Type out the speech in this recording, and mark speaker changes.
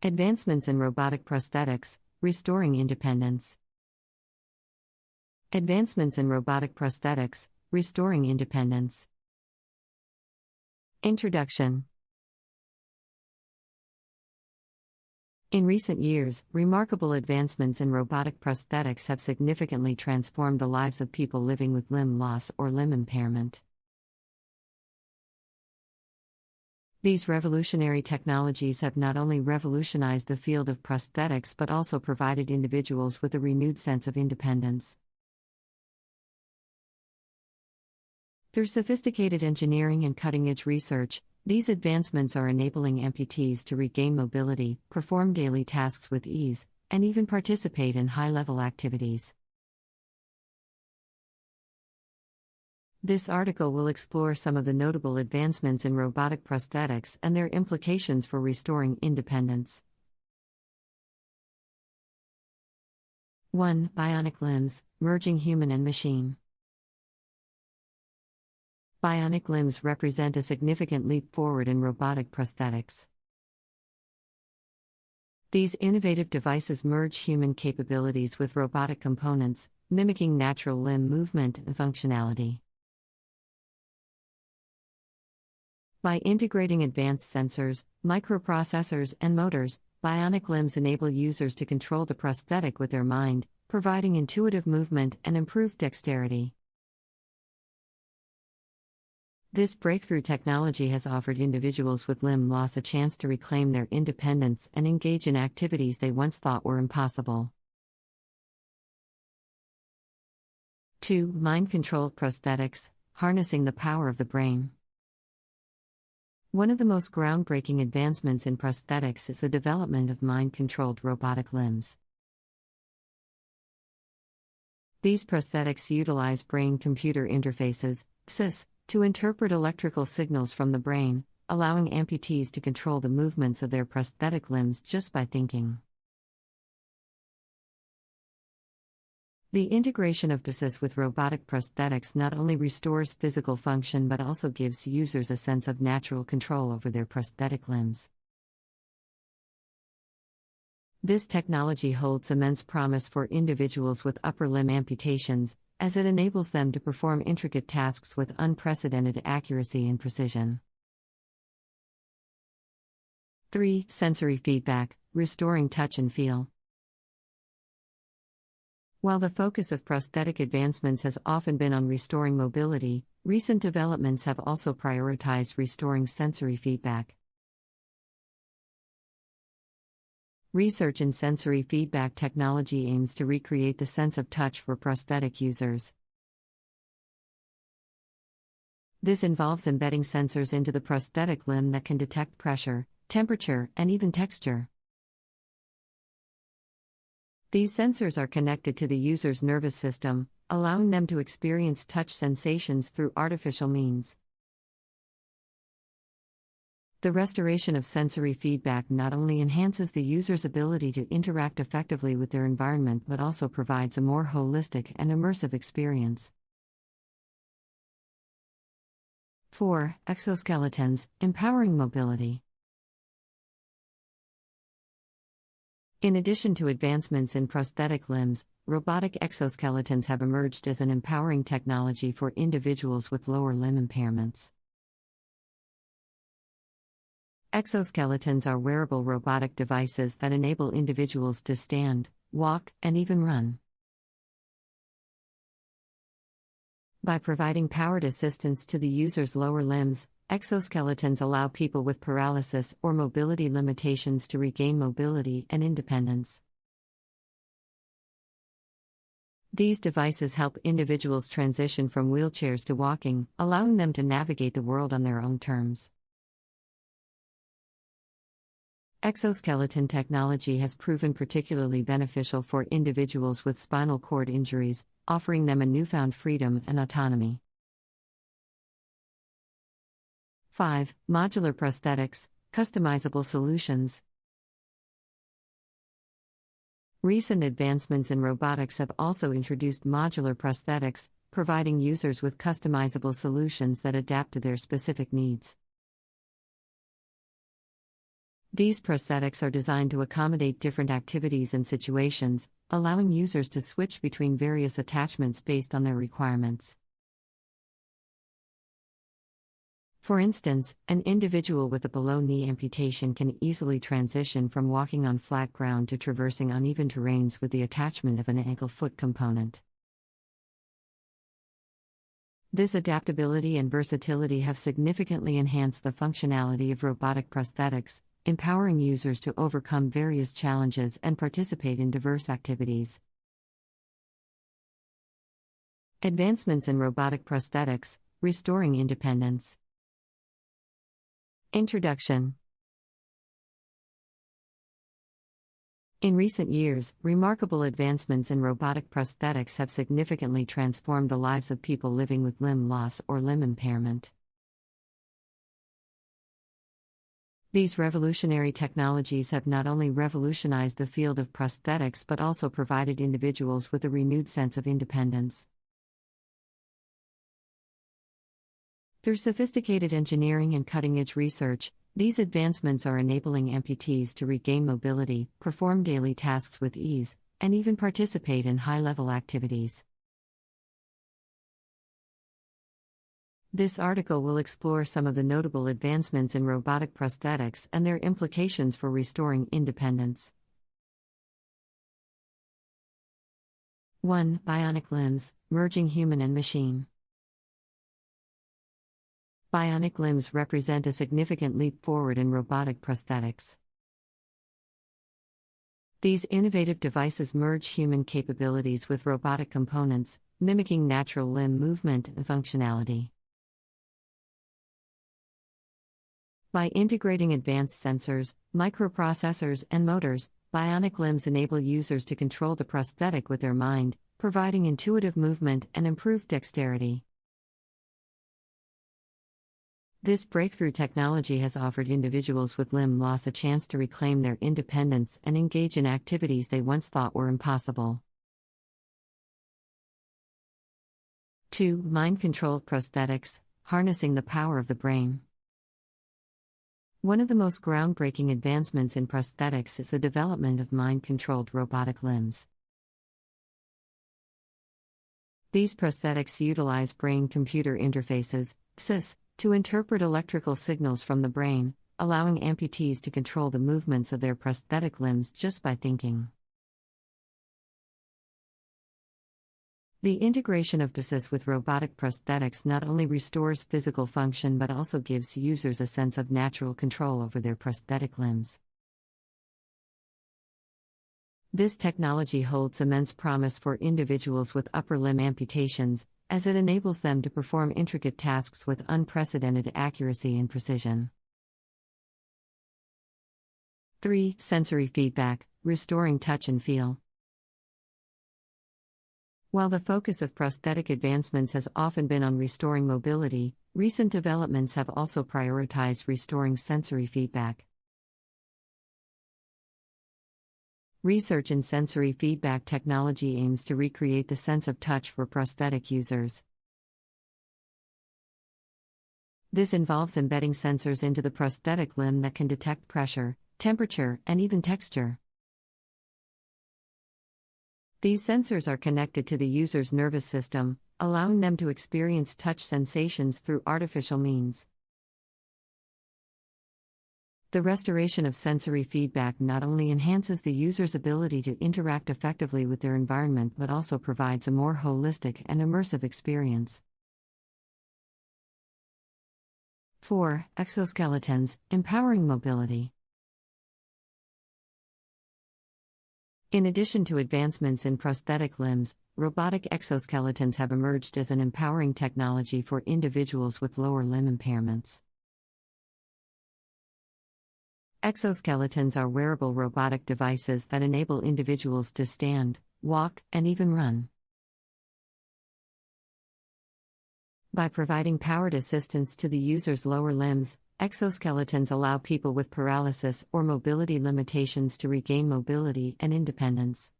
Speaker 1: Advancements in robotic prosthetics, restoring independence. Advancements in robotic prosthetics, restoring independence. Introduction. In recent years, remarkable advancements in robotic prosthetics have significantly transformed the lives of people living with limb loss or limb impairment. These revolutionary technologies have not only revolutionized the field of prosthetics but also provided individuals with a renewed sense of independence. Through sophisticated engineering and cutting-edge research, these advancements are enabling amputees to regain mobility, perform daily tasks with ease, and even participate in high-level activities. This article will explore some of the notable advancements in robotic prosthetics and their implications for restoring independence. 1. Bionic limbs, merging human and machine. Bionic limbs represent a significant leap forward in robotic prosthetics. These innovative devices merge human capabilities with robotic components, mimicking natural limb movement and functionality. By integrating advanced sensors, microprocessors, and motors, bionic limbs enable users to control the prosthetic with their mind, providing intuitive movement and improved dexterity. This breakthrough technology has offered individuals with limb loss a chance to reclaim their independence and engage in activities they once thought were impossible. 2. Mind-controlled prosthetics, harnessing the power of the brain. One of the most groundbreaking advancements in prosthetics is the development of mind-controlled robotic limbs. These prosthetics utilize brain-computer interfaces, BCIs, to interpret electrical signals from the brain, allowing amputees to control the movements of their prosthetic limbs just by thinking. The integration of BCIs with robotic prosthetics not only restores physical function but also gives users a sense of natural control over their prosthetic limbs. This technology holds immense promise for individuals with upper limb amputations, as it enables them to perform intricate tasks with unprecedented accuracy and precision. 3. Sensory feedback, restoring touch and feel. While the focus of prosthetic advancements has often been on restoring mobility, recent developments have also prioritized restoring sensory feedback. Research in sensory feedback technology aims to recreate the sense of touch for prosthetic users. This involves embedding sensors into the prosthetic limb that can detect pressure, temperature, and even texture. These sensors are connected to the user's nervous system, allowing them to experience touch sensations through artificial means. The restoration of sensory feedback not only enhances the user's ability to interact effectively with their environment but also provides a more holistic and immersive experience. 4. Exoskeletons, empowering mobility. In addition to advancements in prosthetic limbs, robotic exoskeletons have emerged as an empowering technology for individuals with lower limb impairments. Exoskeletons are wearable robotic devices that enable individuals to stand, walk, and even run. By providing powered assistance to the user's lower limbs, exoskeletons allow people with paralysis or mobility limitations to regain mobility and independence. These devices help individuals transition from wheelchairs to walking, allowing them to navigate the world on their own terms. Exoskeleton technology has proven particularly beneficial for individuals with spinal cord injuries, offering them a newfound freedom and autonomy. 5. Modular prosthetics, customizable solutions. Recent advancements in robotics have also introduced modular prosthetics, providing users with customizable solutions that adapt to their specific needs. These prosthetics are designed to accommodate different activities and situations, allowing users to switch between various attachments based on their requirements. For instance, an individual with a below-knee amputation can easily transition from walking on flat ground to traversing uneven terrains with the attachment of an ankle-foot component. This adaptability and versatility have significantly enhanced the functionality of robotic prosthetics, empowering users to overcome various challenges and participate in diverse activities. Advancements in robotic prosthetics, restoring independence. Introduction. In recent years, remarkable advancements in robotic prosthetics have significantly transformed the lives of people living with limb loss or limb impairment. These revolutionary technologies have not only revolutionized the field of prosthetics but also provided individuals with a renewed sense of independence. Through sophisticated engineering and cutting-edge research, these advancements are enabling amputees to regain mobility, perform daily tasks with ease, and even participate in high-level activities. This article will explore some of the notable advancements in robotic prosthetics and their implications for restoring independence. 1. Bionic limbs, merging human and machine. Bionic limbs represent a significant leap forward in robotic prosthetics. These innovative devices merge human capabilities with robotic components, mimicking natural limb movement and functionality. By integrating advanced sensors, microprocessors, and motors, bionic limbs enable users to control the prosthetic with their mind, providing intuitive movement and improved dexterity. This breakthrough technology has offered individuals with limb loss a chance to reclaim their independence and engage in activities they once thought were impossible. 2. Mind-controlled prosthetics, harnessing the power of the brain. One of the most groundbreaking advancements in prosthetics is the development of mind-controlled robotic limbs. These prosthetics utilize brain-computer interfaces, BCIs, to interpret electrical signals from the brain, allowing amputees to control the movements of their prosthetic limbs just by thinking. The integration of BCIs with robotic prosthetics not only restores physical function but also gives users a sense of natural control over their prosthetic limbs. This technology holds immense promise for individuals with upper limb amputations, as it enables them to perform intricate tasks with unprecedented accuracy and precision. 3. Sensory feedback, restoring touch and feel. While the focus of prosthetic advancements has often been on restoring mobility, recent developments have also prioritized restoring sensory feedback. Research in sensory feedback technology aims to recreate the sense of touch for prosthetic users. This involves embedding sensors into the prosthetic limb that can detect pressure, temperature, and even texture. These sensors are connected to the user's nervous system, allowing them to experience touch sensations through artificial means. The restoration of sensory feedback not only enhances the user's ability to interact effectively with their environment but also provides a more holistic and immersive experience. 4. Exoskeletons, empowering mobility. In addition to advancements in prosthetic limbs, robotic exoskeletons have emerged as an empowering technology for individuals with lower limb impairments. Exoskeletons are wearable robotic devices that enable individuals to stand, walk, and even run. By providing powered assistance to the user's lower limbs, exoskeletons allow people with paralysis or mobility limitations to regain mobility and independence.